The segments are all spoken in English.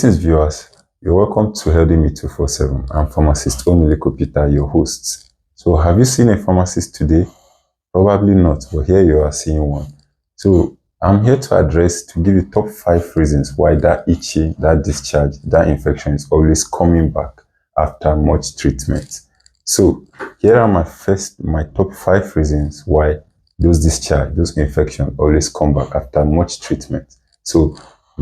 Greetings, viewers. You're welcome to Healthy Me 247. I'm pharmacist Onileko Peter, your host. So, have you seen a pharmacist today? Probably not, but here you are seeing one. So, I'm here to give you top 5 reasons why that itchy, that discharge, that infection is always coming back after much treatment. So, here are my top 5 reasons why those discharge, those infections always come back after much treatment. So,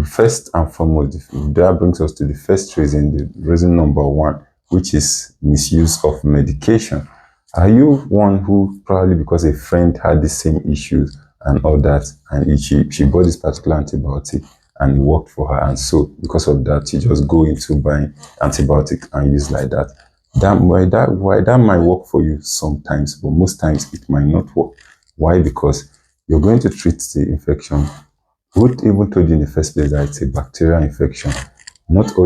first and foremost, that brings us to the first reason, the reason number 1, which is misuse of medication. Are you one who probably because a friend had the same issues and all that, and she bought this particular antibiotic and it worked for her, and so because of that, you just go into buying antibiotic and use like that? That might work for you sometimes, but most times it might not work. Why? Because you're going to treat the infection. Who even told you in the first place that it's a bacterial infection? Not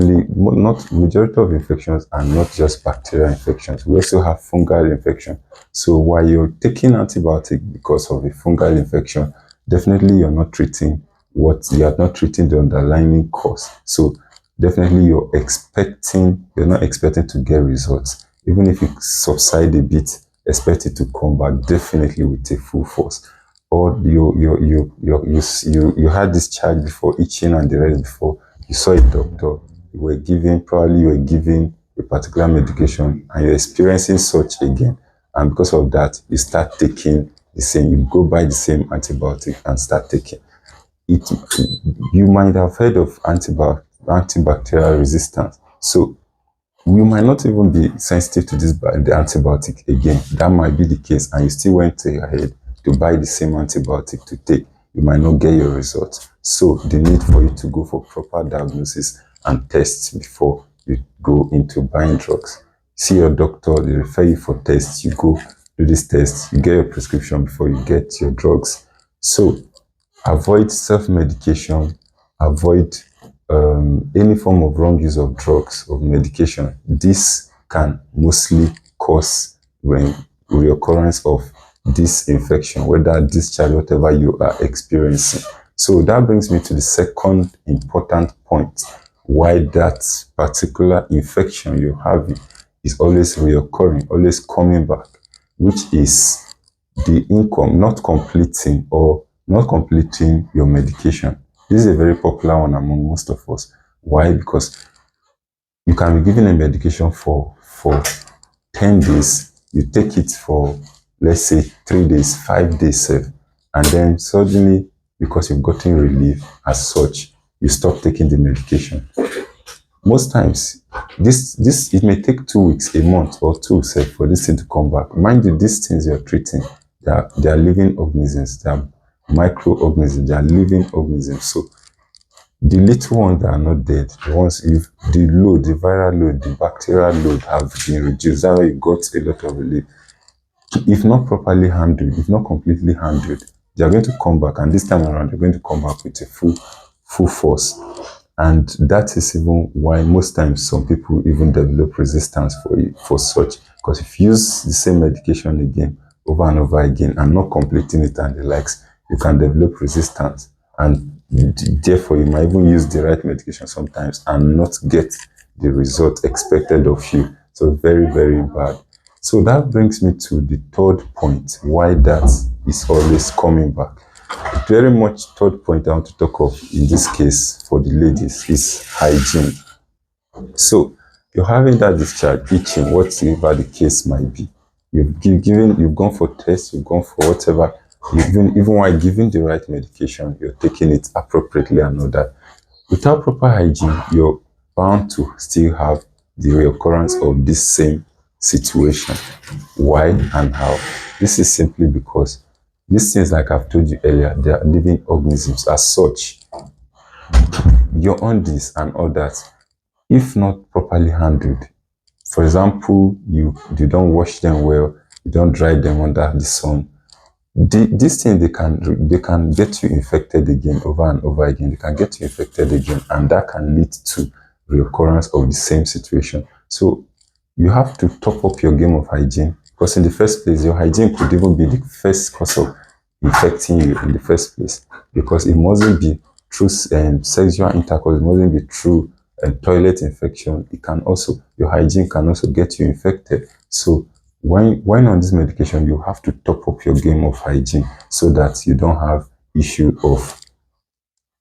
majority of infections are not just bacterial infections. We also have fungal infection. So while you're taking antibiotic because of a fungal infection, definitely you're not treating the underlying cause. So definitely you're not expecting to get results. Even if it subsides a bit, expect it to come back definitely with a full force. Or you had this charge before, itching and the rest before. You saw a doctor, you were given a particular medication and you're experiencing such again. And because of that, you start taking you go buy the same antibiotic and start taking it. You might have heard of antibacterial resistance. So you might not even be sensitive to the antibiotic again. That might be the case, and you still went ahead to buy the same antibiotic to take. You might not get your results. So the need for you to go for proper diagnosis and tests before you go into buying drugs. See your doctor, they refer you for tests, you go do this test, you get your prescription before you get your drugs. So avoid self-medication, avoid any form of wrong use of drugs or medication. This can mostly cause reoccurrence of this infection, whether discharge, whatever you are experiencing. So that brings me to the second important point, why that particular infection you're having is always reoccurring, always coming back, which is the not completing your medication. This is a very popular one among most of us. Why? Because you can be given a medication for 10 days, you take it for, let's say, 3 days, 5 days, and then suddenly, because you've gotten relief as such, you stop taking the medication. Most times, it may take 2 weeks, a month, or 2 for this thing to come back. Mind you, these things you're treating, they are living organisms, they are microorganisms, they are living organisms. So the little ones that are not dead, the viral load, the bacterial load have been reduced. That's why you got a lot of relief. If not properly handled, if not completely handled, they are going to come back, and this time around, they're going to come back with a full force. And that is even why most times some people even develop resistance for such. Because if you use the same medication again, over and over again, and not completing it and the likes, you can develop resistance. And therefore, you might even use the right medication sometimes and not get the result expected of you. So very, very bad. So that brings me to the third point, why that is always coming back. Very much third point I want to talk of in this case for the ladies is hygiene. So you're having that discharge, itching, whatever the case might be. You've gone for tests, you've gone for whatever. Even while giving the right medication, you're taking it appropriately and all that. Without proper hygiene, you're bound to still have the reoccurrence of this same situation. Why and how? This is simply because these things, like I've told you earlier, they are living organisms. As such, your undies and all that, if not properly handled, for example, you don't wash them well, you don't dry them under the sun, these things, they can get you infected again, over and over again. They can get you infected again, and that can lead to reoccurrence of the same situation. So you have to top up your game of hygiene, because in the first place, your hygiene could even be the first cause of infecting you in the first place, because it mustn't be through sexual intercourse, it mustn't be through toilet infection, it can also, your hygiene can also get you infected. So when on this medication, you have to top up your game of hygiene so that you don't have issue of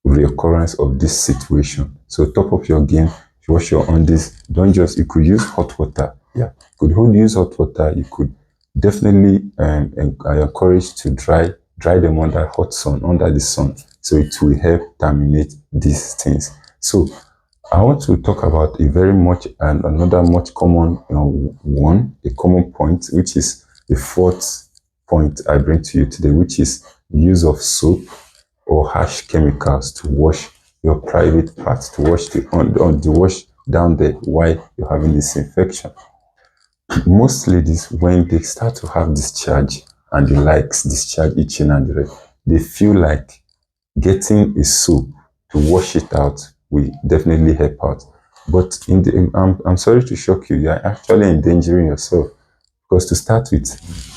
reoccurrence of this situation. So top up your game, wash your undies. Don't just, you could use hot water. Yeah, you could use hot water. You could definitely encourage to dry them under hot sun, under the sun. So it will help terminate these things. So I want to talk about a very much and another much common one, a common point, which is the fourth point I bring to you today, which is the use of soap or harsh chemicals to wash your private parts, to wash the wash down there while you're having this infection. Most ladies, when they start to have discharge and the likes, discharge itching and the rest, they feel like getting a soap to wash it out will definitely help out. But I'm sorry to shock you, you're actually endangering yourself. Because to start with,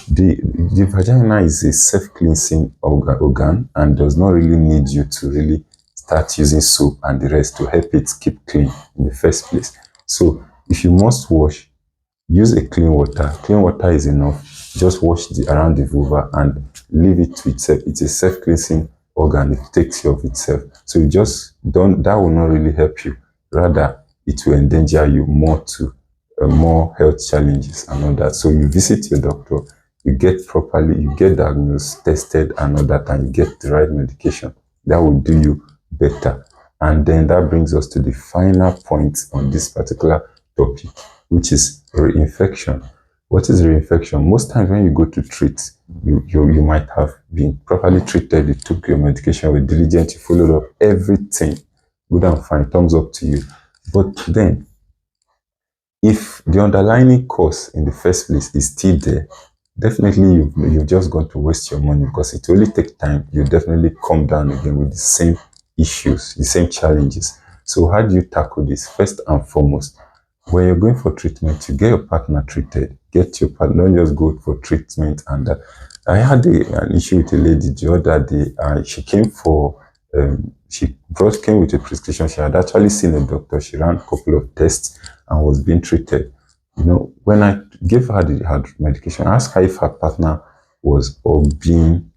the vagina is a self-cleansing organ and does not really need you to really start using soap and the rest to help it keep clean in the first place. So if you must wash, use a clean water. Clean water is enough. Just wash around the vulva and leave it to itself. It's a self-cleansing organ. It takes care of itself. So you just don't, that will not really help you. Rather, it will endanger you more to more health challenges and all that. So you visit your doctor, you get properly, you get diagnosed, tested and all that, and you get the right medication. That will do you better. And then that brings us to the final point on this particular topic, which is reinfection. What is reinfection? Most times when you go to treat, you might have been properly treated, you took your medication with diligence, you followed up everything, good and fine, thumbs up to you. But then, if the underlying cause in the first place is still there, definitely you've just going to waste your money because it will only take time. You definitely come down again with the same issues, the same challenges. So how do you tackle this? First and foremost, when you're going for treatment, you get your partner treated. Get your partner, don't just go for treatment. And I had an issue with a lady the other day. She came for, came with a prescription. She had actually seen a doctor. She ran a couple of tests and was being treated. You know, when I gave her her medication, I asked her if her partner was all being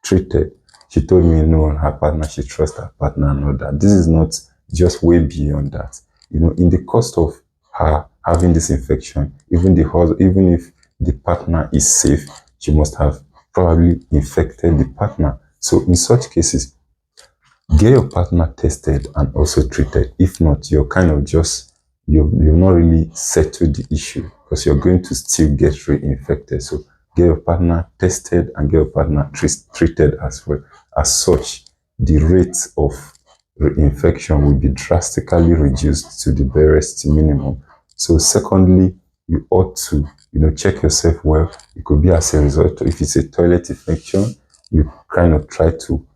treated. She told me no, her partner, she trusts her partner and all that. This is not just way beyond that. You know, in the cost of her having this infection, even if the partner is safe, she must have probably infected the partner. So in such cases, get your partner tested and also treated. If not, you're kind of just, you're not really settled the issue because you're going to still get reinfected. So get your partner tested and get your partner treated as well. As such, the rate of reinfection will be drastically reduced to the barest minimum. So secondly, you ought to, check yourself well. It could be as a result, if it's a toilet infection, you kind of try to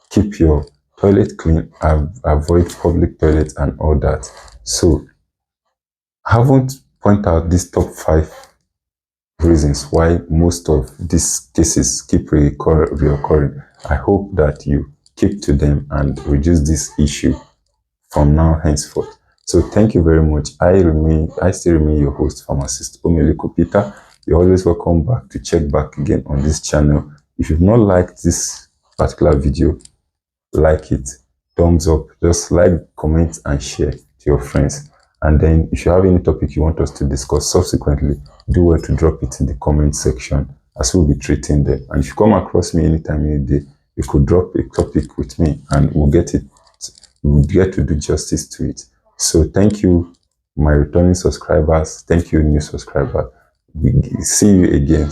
keep your toilet clean, avoid public toilets and all that. So haven't point out these top 5 reasons why most of these cases keep reoccurring. I hope that you keep to them and reduce this issue from now henceforth. So thank you very much. I still remain your host, pharmacist Omeliko Peter. You're always welcome back to check back again on this channel. If you've not liked this particular video, like it, thumbs up, just like, comment and share to your friends. And then if you have any topic you want us to discuss subsequently, do well to drop it in the comment section as we'll be treating them. And if you come across me anytime, any day, you could drop a topic with me and we'll get to do justice to it. So thank you, my returning subscribers. Thank you, new subscriber. We see you again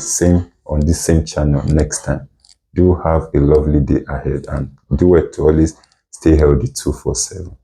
on this same channel next time. Do have a lovely day ahead and do it to always stay healthy 247.